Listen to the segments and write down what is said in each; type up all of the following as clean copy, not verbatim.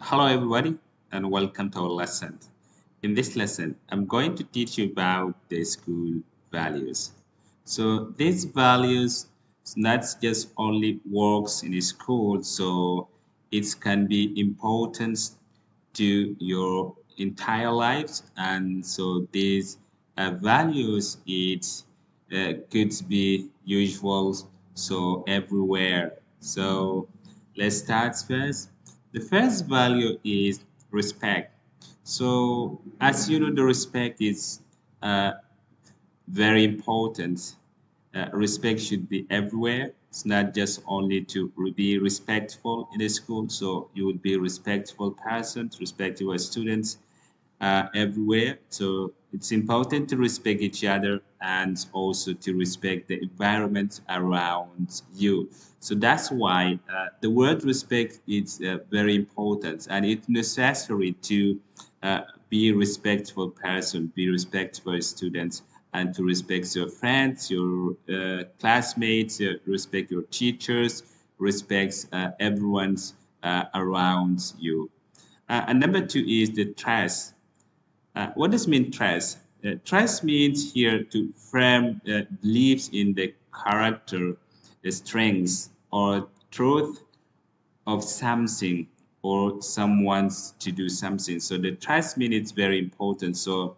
Hello, everybody, and welcome to our lesson. In this lesson, I'm going to teach you about the school values. So, these values not just only works in the school, so it can be important to your entire lives. And so, these values could be usual, so everywhere. So, let's start first. The first value is respect. So, as you know, the respect is uh, very important. Respect should be everywhere. It's not just only to be respectful in the school. So you would be a respectful person, respect your students everywhere. So it's important to respect each other and also to respect the environment around you. So that's why the word respect is very important, and it's necessary to be a respectful person, be respectful students, and to respect your friends, your classmates, respect your teachers, respect everyone's around you. And number two is the trust. What does mean trust? Trust means here to firm beliefs in the character, the strengths, or truth of something or someone's to do something. So the trust means it's very important. So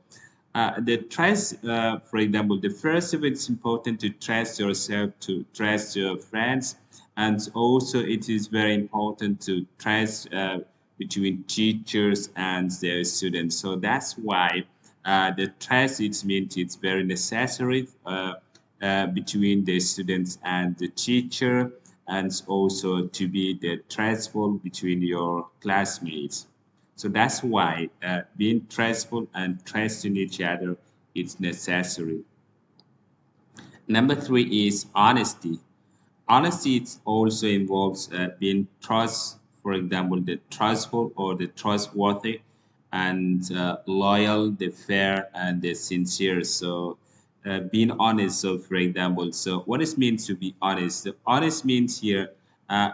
the trust, for example, the first of it's important to trust yourself, to trust your friends, and also it is very important to trust between teachers and their students. So that's why the trust it means it's very necessary between the students and the teacher, and also to be the trustful between your classmates. So that's why being trustful and trusting each other is necessary. Number three is honesty. Honesty it also involves being trust, for example, the trustful or the trustworthy, and loyal, the fair, and the sincere. So being honest. So for example, so what it means to be honest? The honest means here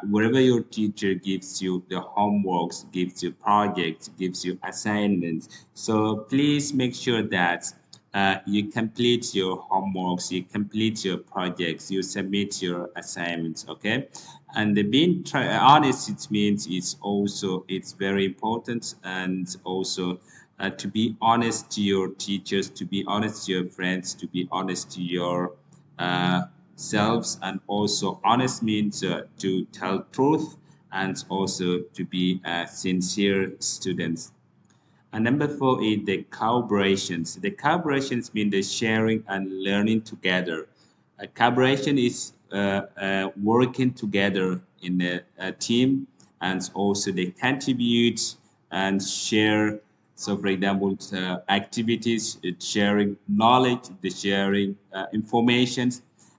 wherever your teacher gives you the homeworks, gives you projects, gives you assignments. So please make sure that you complete your homeworks, you complete your projects, you submit your assignments, okay? And the being honest, it means it's very important, and also to be honest to your teachers, to be honest to your friends, to be honest to your uh, selves, and also honest means to tell truth and also to be sincere students. And number four is the collaborations. The collaborations mean the sharing and learning together. Collaboration is working together in a team, and also they contribute and share. So, for example, activities, sharing knowledge, the sharing information,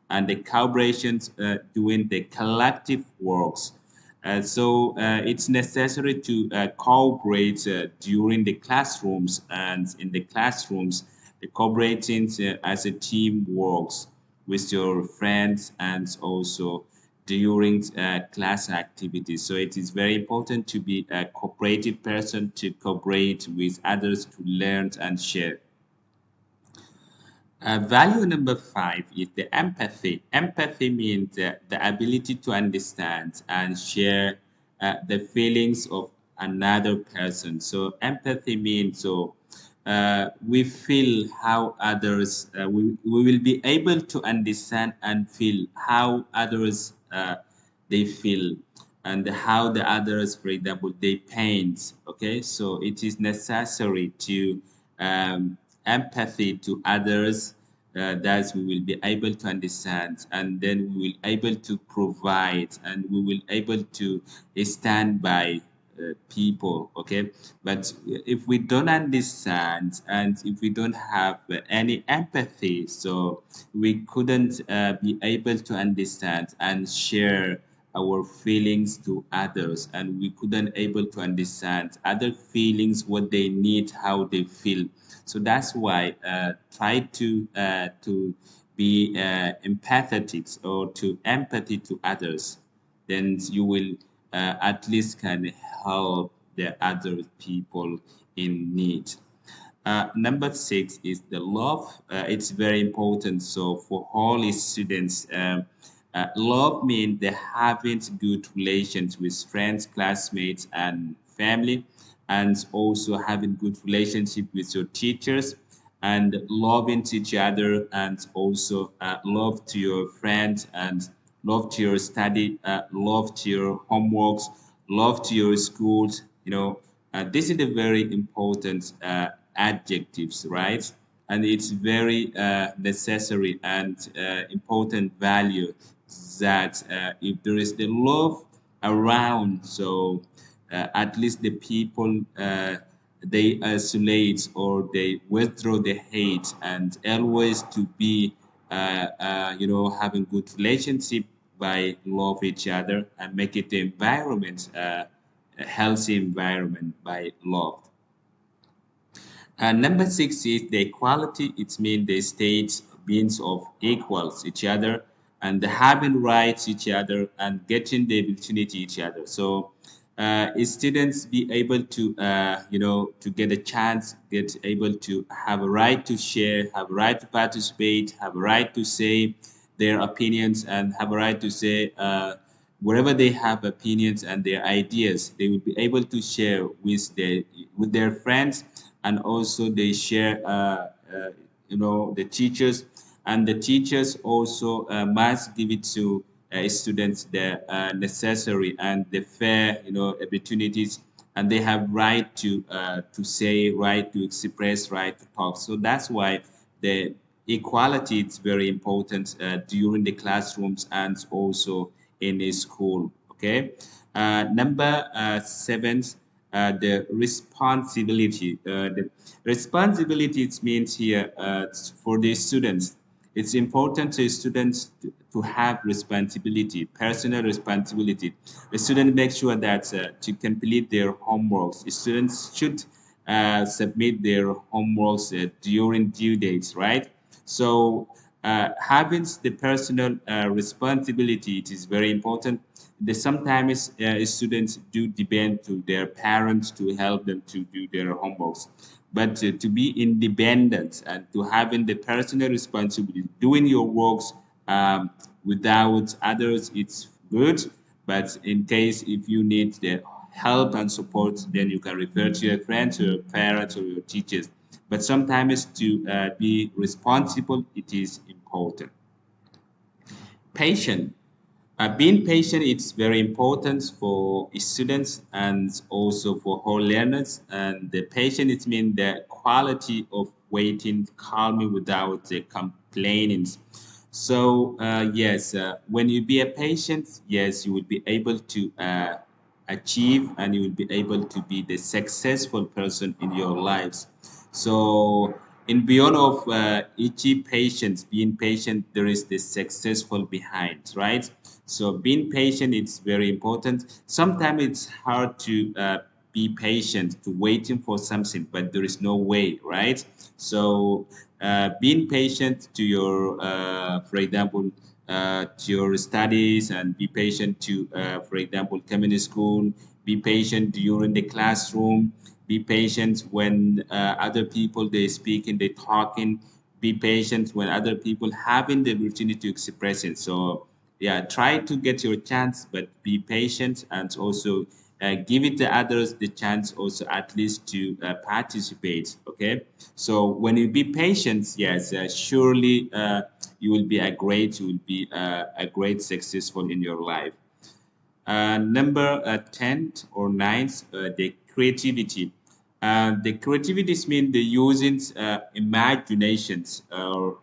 and the collaborations doing the collective works. It's necessary to cooperate during the classrooms, and in the classrooms, the cooperating as a team works with your friends, and also during class activities. So it is very important to be a cooperative person, to cooperate with others, to learn and share. Value number five is the empathy. Empathy means the ability to understand and share the feelings of another person. So empathy means we feel how others, we will be able to understand and feel how others they feel, and how the others, for example, they paint. Okay, so it is necessary to empathy to others, that we will be able to understand, and then we will able to provide, and we will able to stand by people. Okay, but if we don't understand and if we don't have any empathy, so we couldn't be able to understand and share our feelings to others, and we couldn't able to understand other feelings, what they need, how they feel. So that's why try to be empathetic or to empathy to others, then you will at least can help the other people in need. Number six is the love. It's very important. So for all his students, love means the having good relations with friends, classmates, and family, and also having good relationship with your teachers, and loving to each other, and also love to your friends, and love to your study, love to your homeworks, love to your schools. This is a very important adjectives, right? And it's very necessary and important value that if there is the love around, so at least the people they isolate or they withdraw the hate, and always to be having good relationship by love each other and make it the environment a healthy environment by love. And number six is the equality. It means the state beings of equals each other and having rights each other and getting the opportunity each other. So students be able to to get a chance, get able to have a right to share, have a right to participate, have a right to say their opinions, and have a right to say wherever they have opinions and their ideas, they will be able to share with their friends, and also they share the teachers, and the teachers also must give it to students the necessary and the fair opportunities, and they have right to say, right to express, right to talk. So that's why the equality is very important during the classrooms and also in a school. Okay. Number seven, the responsibility. The responsibility it means here for the students. It's important to students to have responsibility, personal responsibility. The student makes sure that to complete their homeworks. Students should submit their homeworks during due dates, right? So having the personal responsibility, it is very important. Sometimes students do depend to their parents to help them to do their homeworks, but to be independent and to having the personal responsibility, doing your works without others, it's good. But in case if you need the help and support, then you can refer to your friends, or your parents, or your teachers. But sometimes to be responsible, it is important. Patient. Being patient is very important for students and also for all learners. And the patient, it means the quality of waiting calmly without complaining. So yes, when you be a patient, yes, you will be able to achieve, and you will be able to be the successful person in your lives. So in beyond of each patience, being patient, there is the successful behind, right? So being patient is very important. Sometimes it's hard to be patient to waiting for something, but there is no way, right? So being patient to your, for example, to your studies, and be patient to, for example, coming to school, be patient during the classroom, be patient when other people they speaking, they talking, be patient when other people having the opportunity to express it. So yeah, try to get your chance, but be patient, and also give it to others the chance also at least to participate. Okay, so when you be patient, yes, surely you will be you will be a great successful in your life. Number 10 or 9, the creativity. The creativities mean the using imaginations or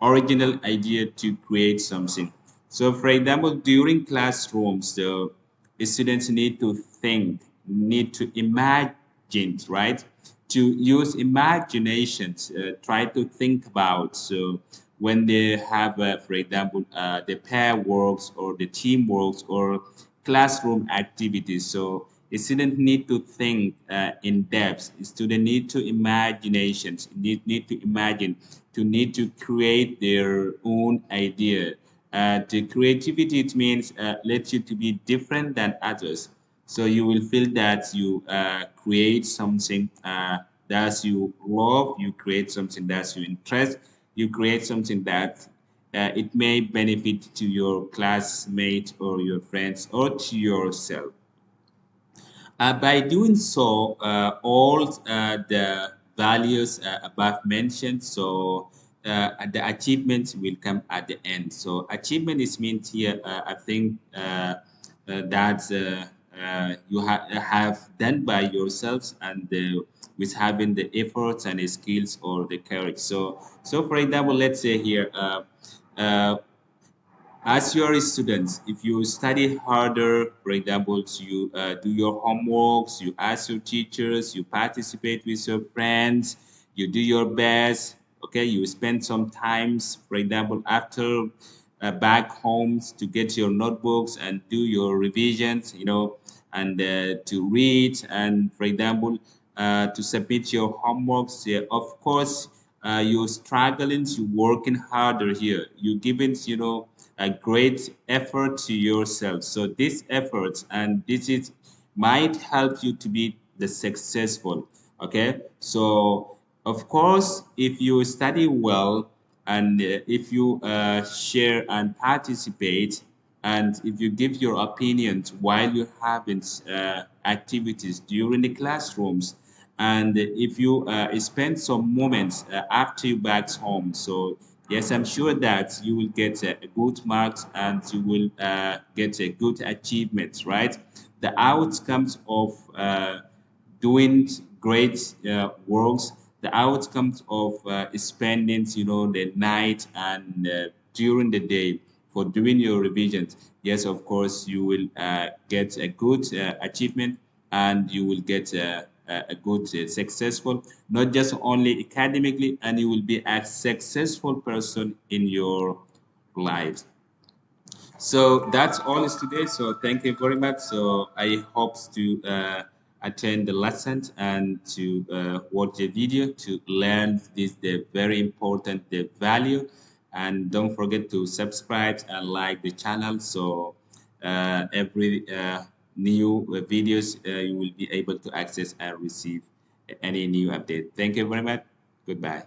original idea to create something. So, for example, during classrooms, the students need to think, need to imagine, right? To use imaginations, try to think about. So, when they have, for example, the pair works or the team works or classroom activities. So, a student need to think in depth. A student need to imaginations, need to imagine, to need to create their own idea. The creativity, it means lets you to be different than others. So you will feel that you create something that you love, you create something that you interest, you create something that it may benefit to your classmate or your friends or to yourself. By doing so, all the values above mentioned, so the achievements will come at the end. So achievement is meant here, I think that you have done by yourselves and with having the efforts and the skills or the courage. So for example, let's say here, uh, as you are a student, if you study harder, for example, you do your homeworks, you ask your teachers, you participate with your friends, you do your best, okay, you spend some times, for example, after back homes to get your notebooks and do your revisions, and to read and, for example, to submit your homeworks. Yeah, of course, you're struggling, you're working harder here. You're giving, a great effort to yourself. So this effort and this is might help you to be the successful. Okay. So of course, if you study well and if you share and participate and if you give your opinions while you're having activities during the classrooms, and if you spend some moments after you back home, so yes, I'm sure that you will get good marks and you will get a good achievements, right? The outcomes of doing great works, the outcomes of spending, the night and during the day for doing your revisions. Yes, of course, you will get a good achievement and you will get a good, successful, not just only academically, and you will be a successful person in your life. So that's all is today. So thank you very much. So I hope to attend the lesson and to watch the video to learn this the very important the value. And don't forget to subscribe and like the channel. So every new videos you will be able to access and receive any new update. Thank you very much. Goodbye.